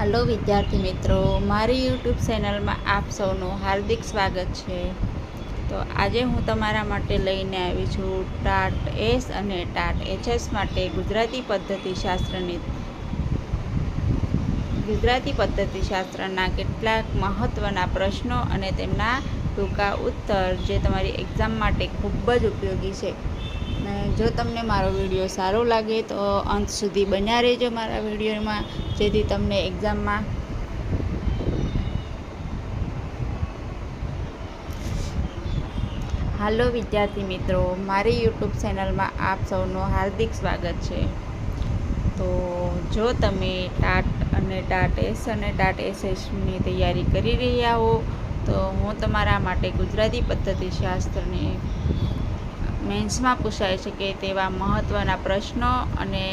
Hello विद्यार्थी मित्रों, मारी यूट्यूब चैनल में आप सौનું हार्दिक स्वागत है। तो आज हूँ तमारा माटे लईने आवी छूं टाट एस अने टाट एचएस माटे गुजराती पद्धतिशास्त्रना કેટલાક મહત્વના પ્રશ્નો અને તેમના ટૂંકા ઉત્તર જે તમારી એક્ઝામ માટે ખૂબ જ ઉપયોગી છે। જો તમને મારો વિડીયો સારો લાગે તો અંત સુધી બન્યા રહેજો મારા વિડીયોમાં, જેથી તમને એક્ઝામમાં હાલો વિદ્યાર્થી મિત્રો, મારી યુટ્યુબ ચેનલમાં આપ સૌનું હાર્દિક સ્વાગત છે। તો જો તમે ટાટ અને ટાટ એસ અને ટાટ એસએસની તૈયારી કરી રહ્યા હો તો હું તમારા માટે ગુજરાતી પદ્ધતિશાસ્ત્રની મેન્સમાં પૂછાઈ શકે તેવા મહત્ત્વના પ્રશ્નો અને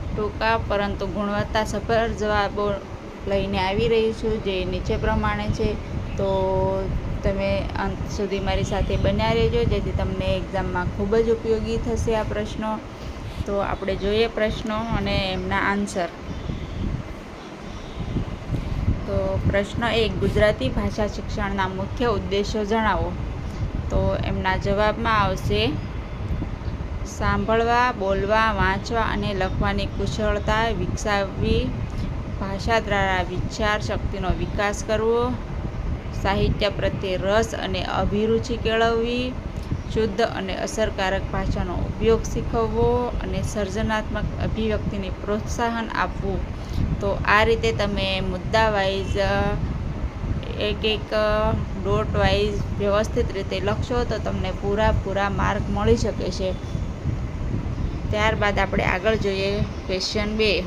ટૂંકા પરંતુ ગુણવત્તાસભર જવાબો લઈને આવી રહી છું, જે નીચે પ્રમાણે છે। તો તમે અંત સુધી મારી સાથે બન્યા રહેજો, જેથી તમને એક્ઝામમાં ખૂબ જ ઉપયોગી થશે આ પ્રશ્નો। તો આપણે જોઈએ પ્રશ્નો અને એમના આન્સર। તો પ્રશ્ન 1, ગુજરાતી ભાષા શિક્ષણના મુખ્ય ઉદ્દેશો જણાવો। તો એમના જવાબમાં આવશે સાંભળવા, બોલવા, વાંચવા અને લખવાની કુશળતા વિકસાવવી, ભાષા દ્વારા વિચાર શક્તિનો વિકાસ કરવો, સાહિત્ય પ્રત્યે રસ અને અભિરુચિ કેળવવી, શુદ્ધ અને અસરકારક ભાષાનો ઉપયોગ શીખવવો અને સર્જનાત્મક અભિવ્યક્તિને પ્રોત્સાહન આપવું। તો આ રીતે તમે મુદ્દા વાઇઝ એક ડોટ વાઇઝ વ્યવસ્થિત રીતે લખશો તો તમને પૂરા માર્ક મળી શકે છે। ત્યારબાદ આપણે આગળ જોઈએ ક્વેશ્ચન 2,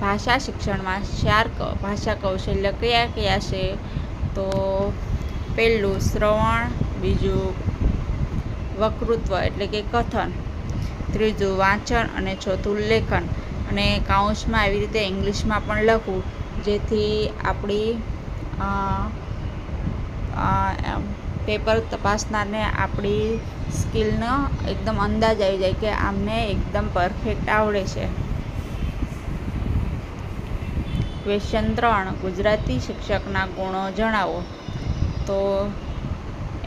ભાષા શિક્ષણમાં 4 ભાષા કૌશલ્ય કયા કયા છે? તો પહેલું શ્રવણ, બીજું વક્તૃત્વ એટલે કે કથન, ત્રીજું વાંચન અને ચોથું લેખન। અને કાઉન્સમાં આવી રીતે ઇંગ્લિશમાં પણ લખવું, જેથી આપણી પેપર તપાસનારને આપણી સ્કિલનો એકદમ અંદાજ આવી જાય કે આમને એકદમ પરફેક્ટ આવડે છે। ક્વેશ્ચન 3, ગુજરાતી શિક્ષકના ગુણો જણાવો। તો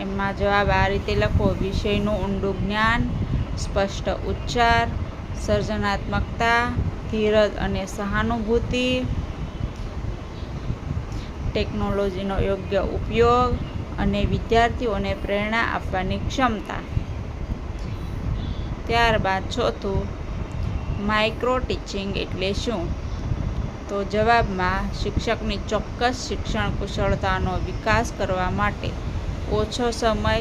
એમાં જવાબ આ રીતે લખો: વિષયનું ઊંડું જ્ઞાન, સ્પષ્ટ ઉચ્ચાર, સર્જનાત્મકતા, ધીરજ અને સહાનુભૂતિ, ટેકનોલોજીનો યોગ્ય ઉપયોગ અને વિદ્યાર્થીઓને પ્રેરણા આપવાની ક્ષમતા। ત્યારબાદ ચોથું, માઇક્રો ટીચિંગ એટલે શું? તો જવાબમાં શિક્ષકની ચોક્કસ શિક્ષણ કુશળતાનો વિકાસ કરવા માટે ઓછો સમય,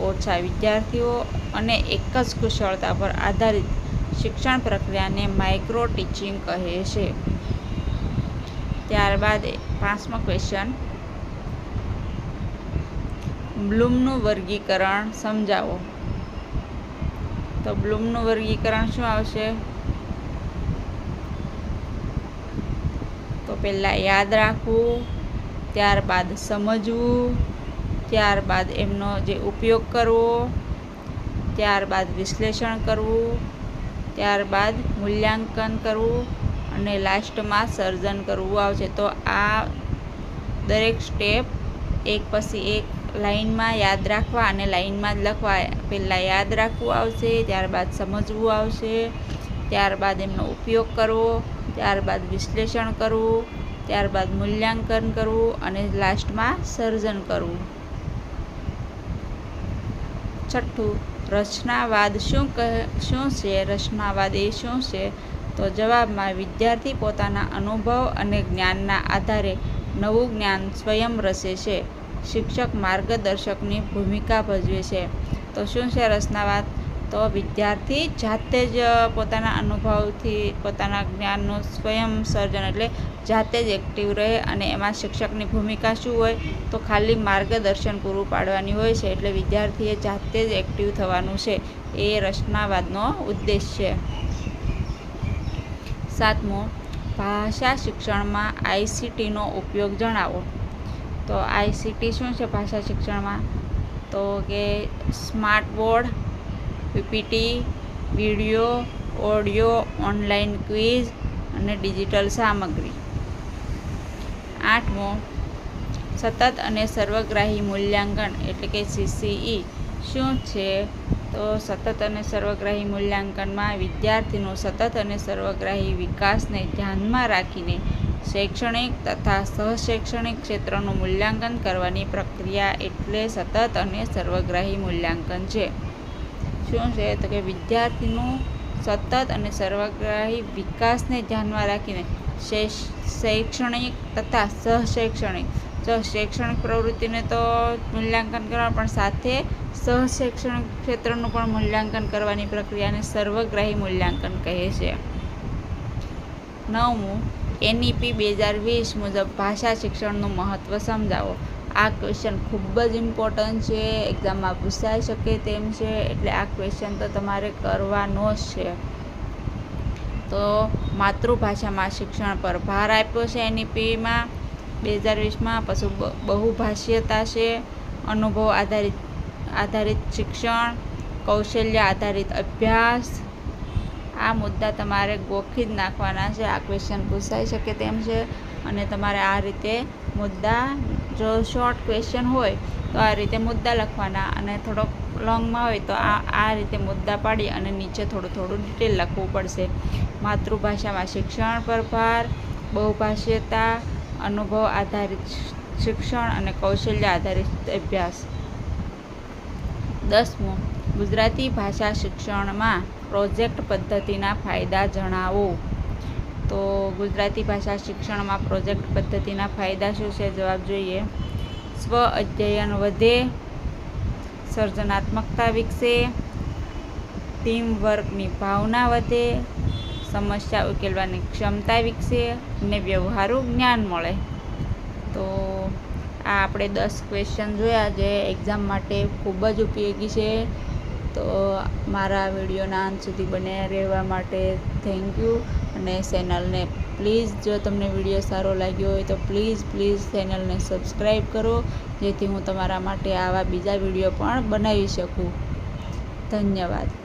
ઓછા વિદ્યાર્થીઓ અને એક જ કુશળતા પર આધારિત શિક્ષણ પ્રક્રિયાને માઇક્રો ટીચિંગ કહે છે। ત્યારબાદ 5મો ક્વેશ્ચન, બ્લૂમનું વર્ગીકરણ સમજાવો। તો બ્લૂમનું વર્ગીકરણ શું આવશે? તો પહેલાં યાદ રાખવું, ત્યારબાદ સમજવું, ત્યારબાદ એમનો જે ઉપયોગ કરવો, ત્યારબાદ વિશ્લેષણ કરવું, ત્યારબાદ મૂલ્યાંકન કરવું અને લાસ્ટમાં સર્જન કરવું આવશે। તો આ દરેક સ્ટેપ એક પછી એક લાઇનમાં યાદ રાખવા અને લાઇનમાં જ લખવા। પહેલાં યાદ રાખવું આવશે, ત્યારબાદ સમજવું આવશે, ત્યારબાદ એમનો ઉપયોગ કરવો, ત્યારબાદ વિશ્લેષણ કરવું, ત્યારબાદ મૂલ્યાંકન કરવું અને લાસ્ટમાં સર્જન કરવું। છઠ્ઠું, રચનાવાદ શું છે? રચનાવાદ એ શું છે? તો જવાબમાં વિદ્યાર્થી પોતાના અનુભવ અને જ્ઞાનના આધારે નવું જ્ઞાન સ્વયં રચે છે। શિક્ષક માર્ગદર્શકની ભૂમિકા ભજવે છે। તો શું છે રચનાવાદ? તો વિદ્યાર્થી જાતે જ પોતાના અનુભવથી પોતાના જ્ઞાનનું સ્વયં સર્જન એટલે જાતે જ એક્ટિવ રહે, અને એમાં શિક્ષકની ભૂમિકા શું હોય? તો ખાલી માર્ગદર્શન પૂરું પાડવાની હોય છે। એટલે વિદ્યાર્થીએ જાતે જ એક્ટિવ થવાનું છે, એ રચનાવાદનો ઉદ્દેશ છે। 7મો, ભાષા શિક્ષણમાં આઈસીટીનો ઉપયોગ જણાવો। તો આઈસીટી શું છે ભાષા શિક્ષણમાં? તો કે smart board, PPT, video, audio, online quiz, અને ડિજિટલ સામગ્રી. 8મો, સતત અને સર્વગ્રાહી મૂલ્યાંકન એટલે કે CCE શું છે? તો સતત અને સર્વગ્રાહી મૂલ્યાંકનમાં વિદ્યાર્થીનું સતત અને સર્વગ્રાહી વિકાસને ધ્યાનમાં રાખીને શૈક્ષણિક તથા સહશૈક્ષણિક ક્ષેત્રનું મૂલ્યાંકન કરવાની પ્રક્રિયા એટલે સતત અને સર્વગ્રાહી મૂલ્યાંકન છે. શું છે? તો કે વિદ્યાર્થીનું સતત અને સર્વગ્રાહી વિકાસને ધ્યાનમાં રાખીને શૈક્ષણિક તથા શૈક્ષણિક પ્રવૃત્તિને તો મૂલ્યાંકન કરવા, પણ સાથે સહશૈક્ષણિક ક્ષેત્રનું પણ મૂલ્યાંકન કરવાની પ્રક્રિયાને સર્વગ્રાહી મૂલ્યાંકન કહે છે. 9મું, NEP 2020 મુજબ ભાષા શિક્ષણનું મહત્ત્વ સમજાવો. આ ક્વેશ્ચન ખૂબ જ ઇમ્પોર્ટન્ટ છે, એક્ઝામમાં પૂછાઈ શકે તેમ છે, એટલે આ ક્વેશ્ચન તો તમારે કરવાનો જ છે. તો માતૃભાષામાં શિક્ષણ પર ભાર આપ્યો છે NEPમાં 2020માં. પછી બહુભાષીયતા છે, અનુભવ આધારિત શિક્ષણ, કૌશલ્ય આધારિત અભ્યાસ. આ મુદ્દા તમારે ગોખી જ નાખવાના છે. આ ક્વેશ્ચન પૂછાઈ શકે તેમ છે, અને તમારે આ રીતે મુદ્દા, જો શોર્ટ ક્વેશ્ચન હોય તો આ રીતે મુદ્દા લખવાના, અને થોડોક લોંગમાં હોય તો આ રીતે મુદ્દા પાડી અને નીચે થોડું ડિટેલ લખવું પડશે. માતૃભાષામાં શિક્ષણ પર ભાર, બહુભાષીયતા, અનુભવ આધારિત શિક્ષણ અને કૌશલ્ય આધારિત અભ્યાસ. 10મું, ગુજરાતી ભાષા શિક્ષણમાં પ્રોજેક્ટ પદ્ધતિના ફાયદા જણાવો. તો ગુજરાતી ભાષા શિક્ષણમાં પ્રોજેક્ટ પદ્ધતિના ફાયદા શું છે? જવાબ જોઈએ. સ્વ અધ્યયન વધે, સર્જનાત્મકતા વિકસે, ટીમ વર્કની ભાવના વધે, સમસ્યા ઉકેલવાની ક્ષમતા વિકસે અને વ્યવહારુ જ્ઞાન મળે. તો આ આપણે 10 ક્વેશ્ચન જોયા જે એક્ઝામ માટે ખૂબ જ ઉપયોગી છે. તો મારા વિડીયોના અંત સુધી બન્યા રહેવા માટે થેન્ક યુ. અને ચેનલને પ્લીઝ, જો તમને વિડીયો સારો લાગ્યો હોય તો પ્લીઝ ચેનલને સબસ્ક્રાઈબ કરો, જેથી હું તમારા માટે આવા બીજા વિડીયો પણ બનાવી શકું. ધન્યવાદ.